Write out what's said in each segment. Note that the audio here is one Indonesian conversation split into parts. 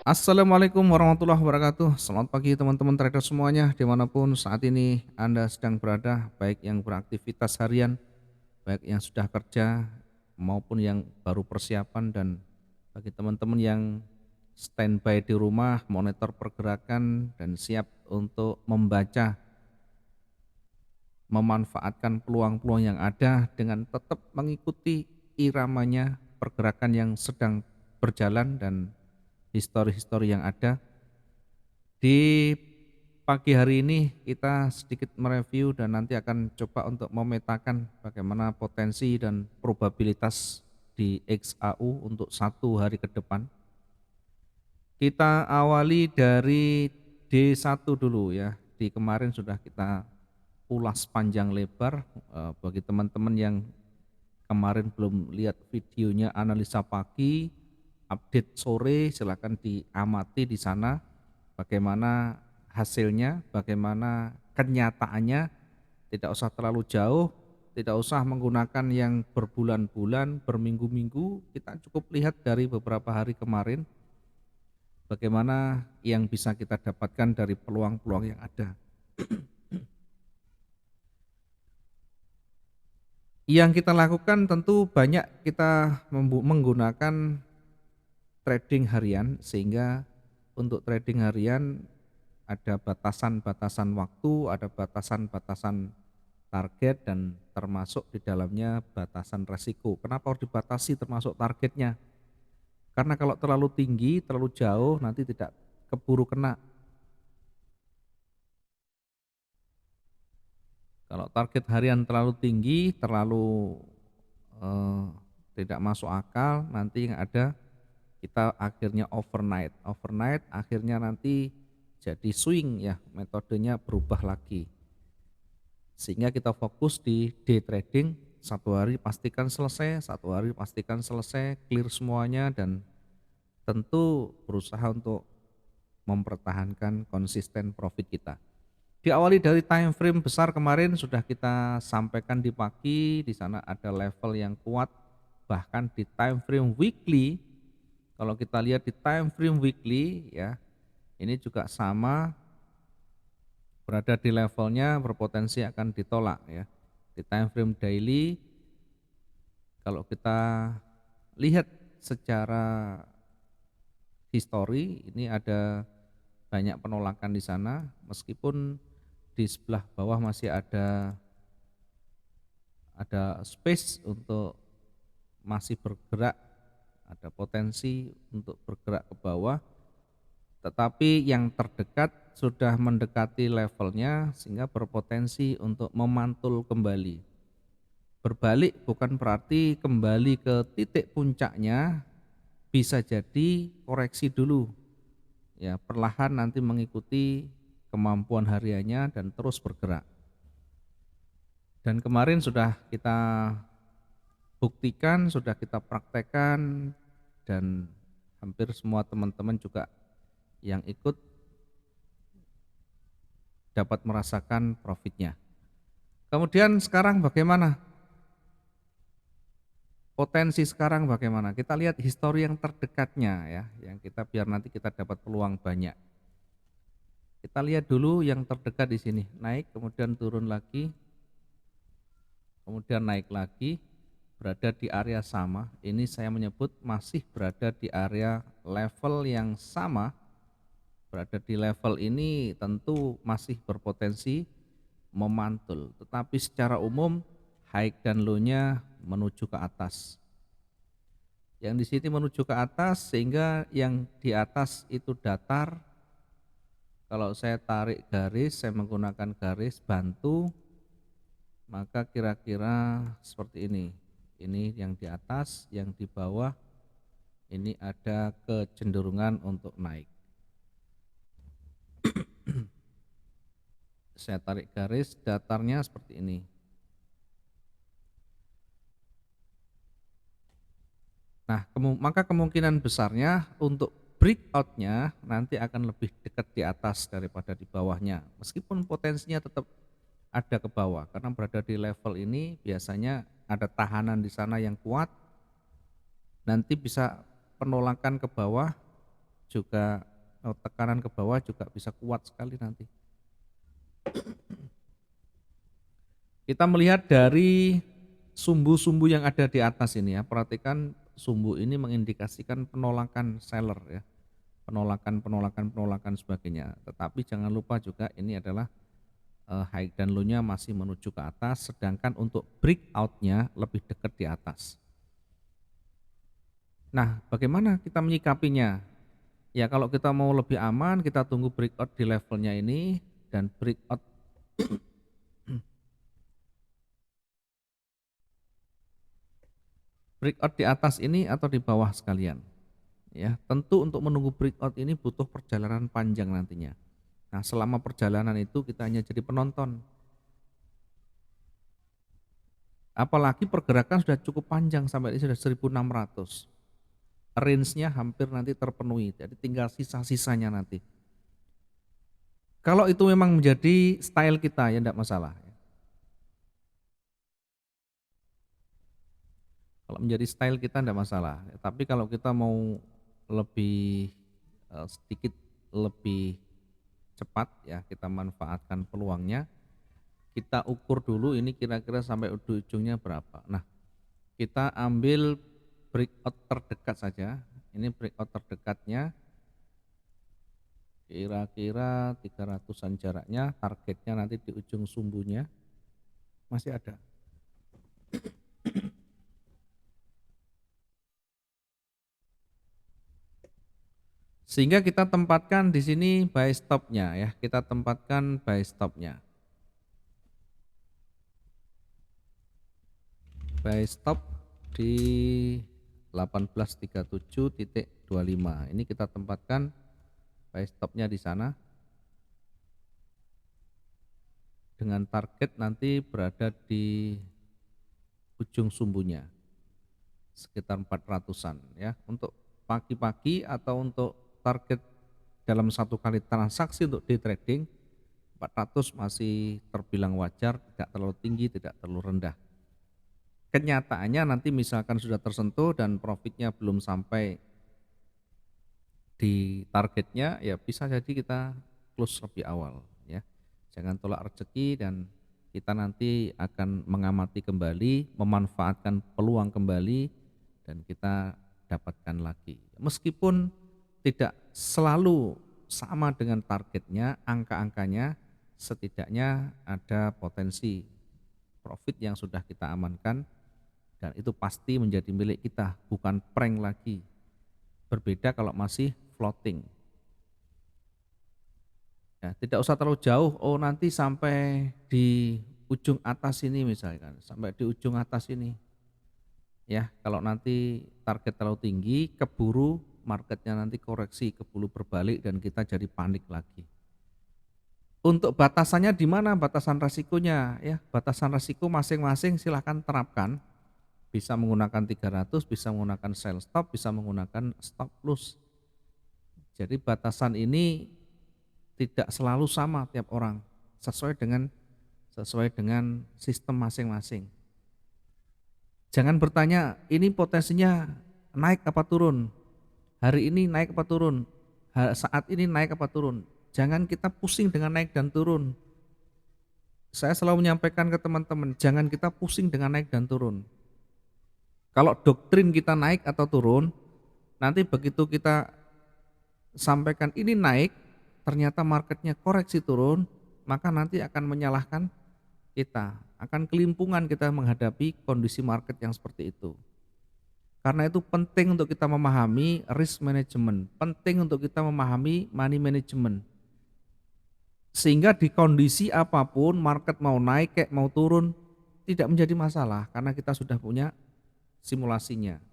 Assalamualaikum warahmatullahi wabarakatuh. Selamat pagi teman-teman trader semuanya, dimanapun saat ini Anda sedang berada, baik yang beraktivitas harian, baik yang sudah kerja, maupun yang baru persiapan, dan bagi teman-teman yang standby di rumah, monitor pergerakan, dan siap untuk membaca, memanfaatkan peluang-peluang yang ada dengan tetap mengikuti iramanya pergerakan yang sedang berjalan dan histori-histori yang ada. Di pagi hari ini kita sedikit mereview dan nanti akan coba untuk memetakan bagaimana potensi dan probabilitas di XAU untuk 1 hari ke depan. Kita awali dari D1 dulu ya. Di kemarin sudah kita ulas panjang lebar. Bagi teman-teman yang kemarin belum lihat videonya analisa pagi, update sore, silakan diamati di sana bagaimana hasilnya, bagaimana kenyataannya. Tidak usah terlalu jauh, tidak usah menggunakan yang berbulan-bulan, berminggu-minggu, kita cukup lihat dari beberapa hari kemarin bagaimana yang bisa kita dapatkan dari peluang-peluang yang ada. Yang kita lakukan tentu banyak, kita menggunakan trading harian, sehingga untuk trading harian ada batasan-batasan waktu, ada batasan-batasan target, dan termasuk di dalamnya batasan resiko. Kenapa harus dibatasi termasuk targetnya? Karena kalau terlalu tinggi, terlalu jauh, nanti tidak keburu kena. Kalau target harian terlalu tinggi, terlalu eh, tidak masuk akal, nanti yang ada kita akhirnya overnight. Overnight akhirnya nanti jadi swing ya, metodenya berubah lagi. Sehingga kita fokus di day trading, 1 hari pastikan selesai, 1 hari pastikan selesai, clear semuanya, dan tentu berusaha untuk mempertahankan konsisten profit kita. Diawali dari time frame besar kemarin sudah kita sampaikan di pagi, di sana ada level yang kuat, bahkan di time frame weekly. Kalau kita lihat di time frame weekly ya, ini juga sama, berada di levelnya berpotensi akan ditolak ya. Di time frame daily, kalau kita lihat secara histori, ini ada banyak penolakan di sana, meskipun di sebelah bawah masih ada space untuk masih bergerak, ada potensi untuk bergerak ke bawah, tetapi yang terdekat sudah mendekati levelnya sehingga berpotensi untuk memantul kembali. Berbalik bukan berarti kembali ke titik puncaknya, bisa jadi koreksi dulu ya, perlahan nanti mengikuti kemampuan hariannya dan terus bergerak. Dan kemarin sudah kita buktikan, sudah kita praktekkan, dan hampir semua teman-teman juga yang ikut dapat merasakan profitnya. Kemudian sekarang bagaimana? Potensi sekarang bagaimana? Kita lihat histori yang terdekatnya ya, yang kita biar nanti kita dapat peluang banyak. Kita lihat dulu yang terdekat di sini, naik kemudian turun lagi, kemudian naik lagi, berada di area sama. Ini saya menyebut masih berada di area level yang sama. Berada di level ini tentu masih berpotensi memantul, tetapi secara umum high dan low-nya menuju ke atas. Yang di sini menuju ke atas sehingga yang di atas itu datar. Kalau saya tarik garis, saya menggunakan garis bantu, maka kira-kira seperti ini. Ini yang di atas, yang di bawah ini ada kecenderungan untuk naik. Saya tarik garis, datarnya seperti ini. Nah, maka kemungkinan besarnya untuk breakout-nya nanti akan lebih dekat di atas daripada di bawahnya. Meskipun potensinya tetap ada ke bawah, karena berada di level ini biasanya ada tahanan di sana yang kuat, nanti bisa penolakan ke bawah, juga tekanan ke bawah juga bisa kuat sekali nanti. Kita melihat dari sumbu-sumbu yang ada di atas ini ya, perhatikan sumbu ini mengindikasikan penolakan seller ya, penolakan sebagainya. Tetapi jangan lupa juga ini adalah high dan low-nya masih menuju ke atas, sedangkan untuk breakout-nya lebih dekat di atas. Nah, bagaimana kita menyikapinya? Ya kalau kita mau lebih aman, kita tunggu breakout di levelnya ini dan breakout breakout di atas ini atau di bawah sekalian. Ya, tentu untuk menunggu breakout ini butuh perjalanan panjang nantinya. Nah, selama perjalanan itu kita hanya jadi penonton. Apalagi pergerakan sudah cukup panjang sampai ini sudah 1600. Range-nya hampir nanti terpenuhi, jadi tinggal sisa-sisanya nanti. Kalau itu memang menjadi style kita ya enggak masalah. Kalau menjadi style kita enggak masalah. Tapi kalau kita mau lebih sedikit lebih cepat ya kita manfaatkan peluangnya, kita ukur dulu ini kira-kira sampai ujungnya berapa. Nah, kita ambil breakout terdekat saja. Ini breakout terdekatnya kira-kira 300-an jaraknya, targetnya nanti di ujung sumbunya masih ada. Sehingga kita tempatkan di sini buy stop-nya ya, kita tempatkan buy stop-nya. Buy stop di 1837.25. Ini kita tempatkan buy stop-nya di sana. Dengan target nanti berada di ujung sumbunya. Sekitar 400-an ya. Untuk pagi-pagi atau untuk target dalam satu kali transaksi untuk day trading 400 masih terbilang wajar, tidak terlalu tinggi, tidak terlalu rendah. Kenyataannya nanti misalkan sudah tersentuh dan profitnya belum sampai di targetnya, ya bisa jadi kita close lebih awal ya. Jangan tolak rezeki dan kita nanti akan mengamati kembali, memanfaatkan peluang kembali dan kita dapatkan lagi. Meskipun tidak selalu sama dengan targetnya, angka-angkanya setidaknya ada potensi profit yang sudah kita amankan dan itu pasti menjadi milik kita, bukan prank lagi. Berbeda kalau masih floating. Ya, tidak usah terlalu jauh, oh nanti sampai di ujung atas ini misalkan, sampai di ujung atas ini. Ya, kalau nanti target terlalu tinggi, keburu marketnya nanti koreksi, keburu berbalik dan kita jadi panik lagi. Untuk batasannya di mana batasan resikonya ya, batasan resiko masing-masing silahkan terapkan. Bisa menggunakan 300, bisa menggunakan sell stop, bisa menggunakan stop loss. Jadi batasan ini tidak selalu sama tiap orang, sesuai dengan sistem masing-masing. Jangan bertanya, ini potensinya naik apa turun? Hari ini naik apa turun? Saat ini naik apa turun? Jangan kita pusing dengan naik dan turun. Saya selalu menyampaikan ke teman-teman, jangan kita pusing dengan naik dan turun. Kalau doktrin kita naik atau turun, nanti begitu kita sampaikan ini naik, ternyata marketnya koreksi turun, maka nanti akan menyalahkan kita, akan kelimpungan kita menghadapi kondisi market yang seperti itu. Karena itu penting untuk kita memahami risk management, penting untuk kita memahami money management. Sehingga di kondisi apapun market mau naik kayak mau turun tidak menjadi masalah karena kita sudah punya simulasinya.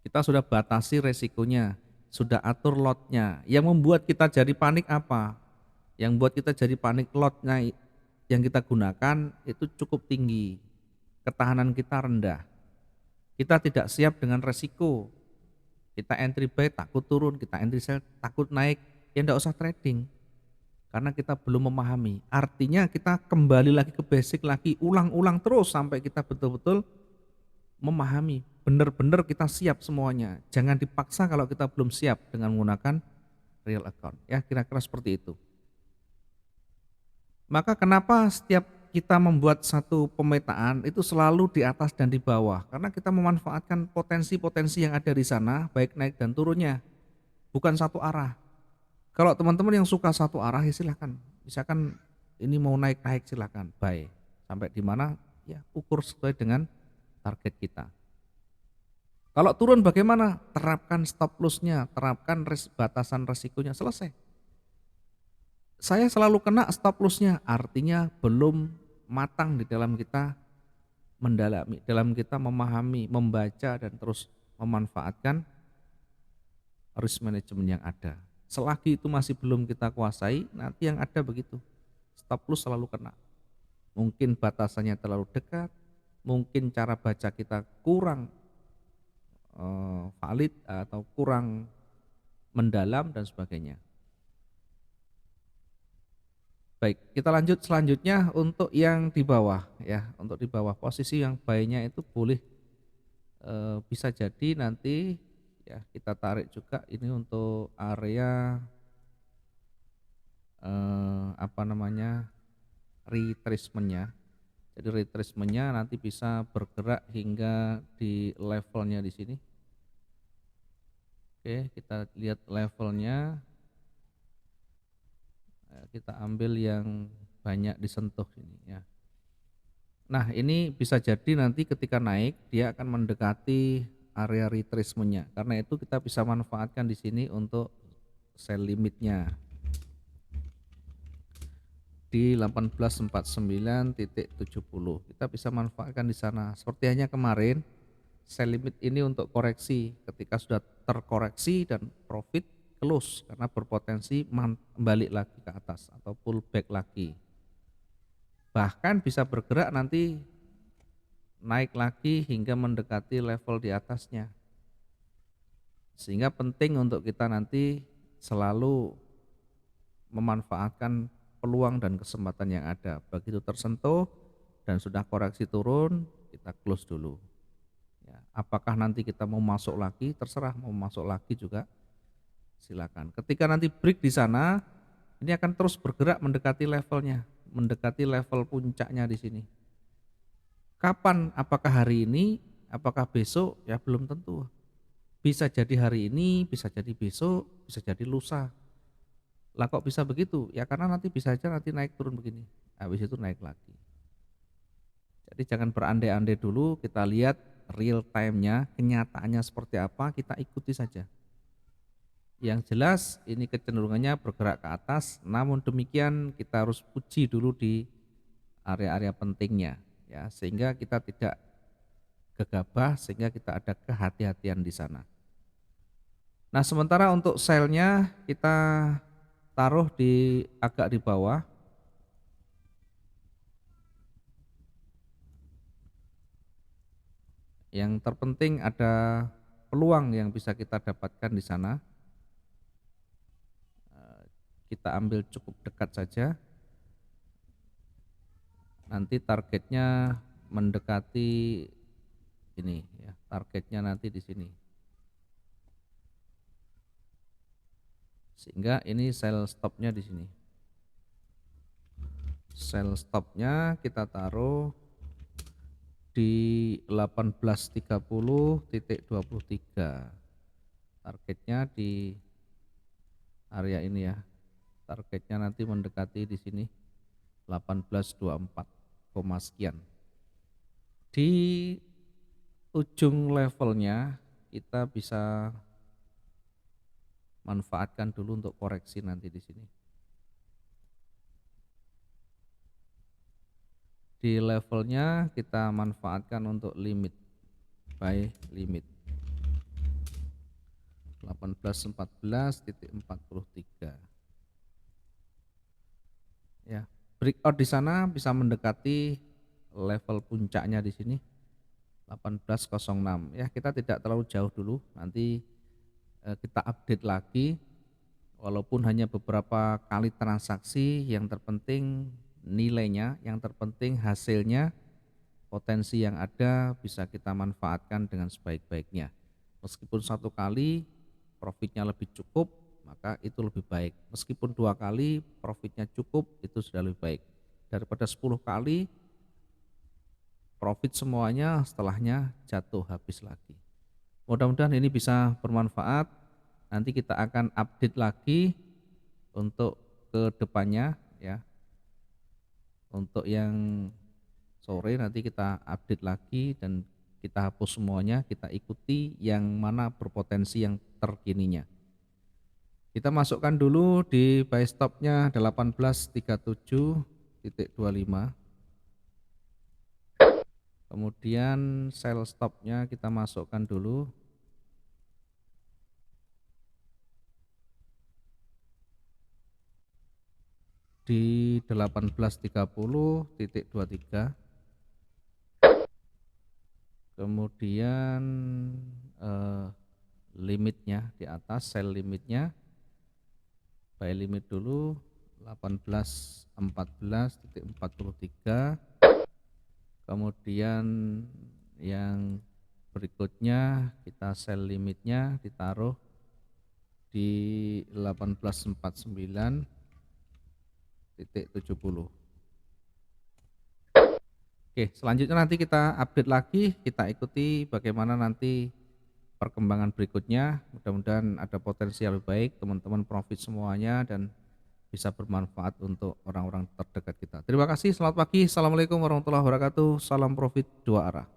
Kita sudah batasi resikonya, sudah atur lotnya. Yang membuat kita jadi panik apa? Yang membuat kita jadi panik lotnya yang kita gunakan itu cukup tinggi. Ketahanan kita rendah. Kita tidak siap dengan resiko. Kita entry buy takut turun, kita entry sell takut naik, ya enggak usah trading. Karena kita belum memahami. Artinya kita kembali lagi ke basic lagi, ulang-ulang terus sampai kita betul-betul memahami benar-benar kita siap semuanya. Jangan dipaksa kalau kita belum siap dengan menggunakan real account, ya kira-kira seperti itu. Maka kenapa setiap kita membuat satu pemetaan itu selalu di atas dan di bawah, karena kita memanfaatkan potensi-potensi yang ada di sana, baik naik dan turunnya, bukan satu arah. Kalau teman-teman yang suka satu arah ya silahkan, misalkan ini mau naik-naik silahkan, buy. Sampai di mana ya ukur sesuai dengan target kita. Kalau turun bagaimana? Terapkan stop loss-nya, terapkan batasan resikonya, selesai. Saya selalu kena stop loss-nya, artinya belum matang di dalam kita mendalami, dalam kita memahami, membaca dan terus memanfaatkan risk management yang ada. Selagi itu masih belum kita kuasai, nanti yang ada begitu. Stop loss selalu kena. Mungkin batasannya terlalu dekat, mungkin cara baca kita kurang valid atau kurang mendalam dan sebagainya. Baik, kita lanjut selanjutnya untuk yang di bawah ya. Untuk di bawah posisi yang buy-nya itu boleh bisa jadi nanti ya kita tarik juga ini untuk area apa namanya? Retracement-nya. Jadi retracement-nya nanti bisa bergerak hingga di levelnya di sini. Oke, kita lihat levelnya. Kita ambil yang banyak disentuh ini ya. Nah, ini bisa jadi nanti ketika naik dia akan mendekati area retracement-nya. Karena itu kita bisa manfaatkan di sini untuk sell limitnya di 1849.70. Kita bisa manfaatkan di sana. Seperti hanya kemarin sell limit ini untuk koreksi, ketika sudah terkoreksi dan profit close karena berpotensi balik lagi ke atas atau pullback lagi. Bahkan bisa bergerak nanti naik lagi hingga mendekati level di atasnya. Sehingga penting untuk kita nanti selalu memanfaatkan peluang dan kesempatan yang ada. Begitu tersentuh dan sudah koreksi turun, kita close dulu. Ya, apakah nanti kita mau masuk lagi? Terserah, mau masuk lagi juga silakan. Ketika nanti break di sana, ini akan terus bergerak mendekati levelnya, mendekati level puncaknya di sini. Kapan? Apakah hari ini? Apakah besok? Ya belum tentu. Bisa jadi hari ini, bisa jadi besok, bisa jadi lusa. Lah kok bisa begitu? Ya karena nanti bisa aja nanti naik turun begini, habis itu naik lagi. Jadi jangan berandai-andai dulu, kita lihat real time-nya, kenyataannya seperti apa, kita ikuti saja. Yang jelas ini kecenderungannya bergerak ke atas, namun demikian kita harus uji dulu di area-area pentingnya ya, sehingga kita tidak gegabah, sehingga kita ada kehati-hatian di sana. Nah, sementara untuk sell-nya kita taruh di agak di bawah. Yang terpenting ada peluang yang bisa kita dapatkan di sana. Kita ambil cukup dekat saja. Nanti targetnya mendekati ini ya, targetnya nanti di sini. Sehingga ini sell stopnya di sini. Sell stopnya kita taruh di 1830.23. Targetnya di area ini ya. Targetnya nanti mendekati di sini 1824, sekian. Di ujung levelnya kita bisa manfaatkan dulu untuk koreksi nanti di sini. Di levelnya kita manfaatkan untuk limit, buy limit 1814.43. Ya, breakout di sana bisa mendekati level puncaknya di sini 1806. Ya, kita tidak terlalu jauh dulu, nanti kita update lagi. Walaupun hanya beberapa kali transaksi, yang terpenting nilainya, yang terpenting hasilnya potensi yang ada bisa kita manfaatkan dengan sebaik-baiknya. Meskipun satu kali profitnya lebih cukup, maka itu lebih baik. Meskipun dua kali profitnya cukup, itu sudah lebih baik. Daripada 10 kali profit semuanya setelahnya jatuh habis lagi. Mudah-mudahan ini bisa bermanfaat. Nanti kita akan update lagi untuk ke depannya ya. Untuk yang sore nanti kita update lagi dan kita hapus semuanya, kita ikuti yang mana berpotensi yang terkininya. Kita masukkan dulu di buy stopnya 1837.25, kemudian sell stopnya kita masukkan dulu di 1830.23, kemudian limitnya di atas, sell limitnya, buy limit dulu 1814.43, kemudian yang berikutnya kita sell limitnya ditaruh di 1849.70. Oke, selanjutnya nanti kita update lagi, kita ikuti bagaimana nanti perkembangan berikutnya. Mudah-mudahan ada potensi yang lebih baik, teman-teman profit semuanya dan bisa bermanfaat untuk orang-orang terdekat kita. Terima kasih, selamat pagi, assalamualaikum warahmatullahi wabarakatuh, salam profit dua arah.